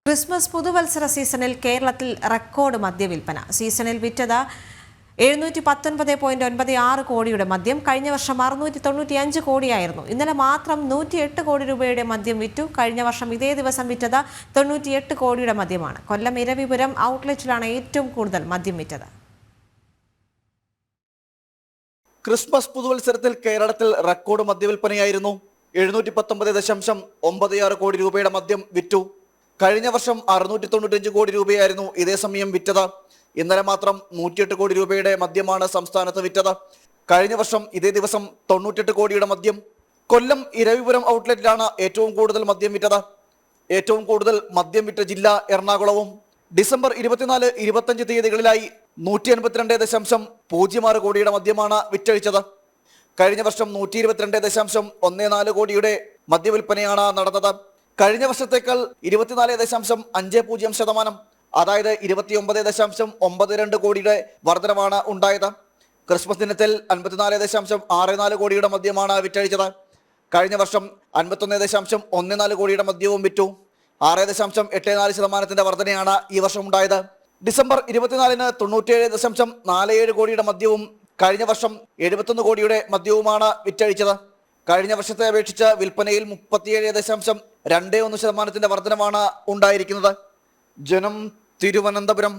Christmas പുതുവത്സര സീസണിൽ കേരളത്തിൽ റെക്കോർഡ് മദ്യവിൽപ്പന. സീസണിൽ വിറ്റത് 719.96 കോടിയുടെ മദ്യം. കഴിഞ്ഞ വർഷം 695 കോടിയായിരുന്നു. ഇന്നലെ മാത്രം 108 കോടി രൂപയുടെ മദ്യം വിറ്റു. കഴിഞ്ഞ വർഷം ഇതേ ദിവസം വിറ്റത് 98 കോടിയുടെ മദ്യമാണ്. കൊല്ലം ഇരവിപുരം ഔട്ട്ലെറ്റിലാണ് ഏറ്റവും കൂടുതൽ മദ്യം വിറ്റത്. ക്രിസ്മസ് പുതുവത്സരത്തിൽ കേരളത്തിൽ റെക്കോർഡ് മദ്യവിൽപ്പനയായിരുന്നു. 719.96 കോടി രൂപയുടെ മദ്യം വിറ്റു. കഴിഞ്ഞ വർഷം 695 കോടി രൂപയായിരുന്നു ഇതേ സമയം വിറ്റത്. ഇന്നലെ മാത്രം 108 കോടി രൂപയുടെ മദ്യമാണ് സംസ്ഥാനത്ത് വിറ്റത്. കഴിഞ്ഞ വർഷം ഇതേ ദിവസം 98 കോടിയുടെ മദ്യം. കൊല്ലം ഇരവിപുരം ഔട്ട്ലെറ്റിലാണ് ഏറ്റവും കൂടുതൽ മദ്യം വിറ്റത്. ഏറ്റവും കൂടുതൽ മദ്യം വിറ്റ ജില്ല എറണാകുളവും. ഡിസംബർ 24, 25 തീയതികളിലായി 182.06 കോടിയുടെ മദ്യമാണ് വിറ്റഴിച്ചത്. കഴിഞ്ഞ വർഷം 122.14 കോടിയുടെ മദ്യവിൽപ്പനയാണ് നടന്നത്. കഴിഞ്ഞ വർഷത്തേക്കാൾ 24.50%, അതായത് 29.92 കോടിയുടെ വർധനമാണ് ഉണ്ടായത്. ക്രിസ്മസ് ദിനത്തിൽ 54.64 കോടിയുടെ മദ്യമാണ് വിറ്റഴിച്ചത്. കഴിഞ്ഞ വർഷം 51.14 കോടിയുടെ മദ്യവും വിറ്റു. 6.84% വർധനയാണ് ഈ വർഷം ഉണ്ടായത്. ഡിസംബർ 24-ന് 97.47 കോടിയുടെ മദ്യവും കഴിഞ്ഞ വർഷം 71 കോടിയുടെ മദ്യവുമാണ് വിറ്റഴിച്ചത്. കഴിഞ്ഞ വർഷത്തെ അപേക്ഷിച്ച് വിൽപ്പനയിൽ 37.21% വർധനമാണ് ഉണ്ടായിരിക്കുന്നത്. ജനം, തിരുവനന്തപുരം.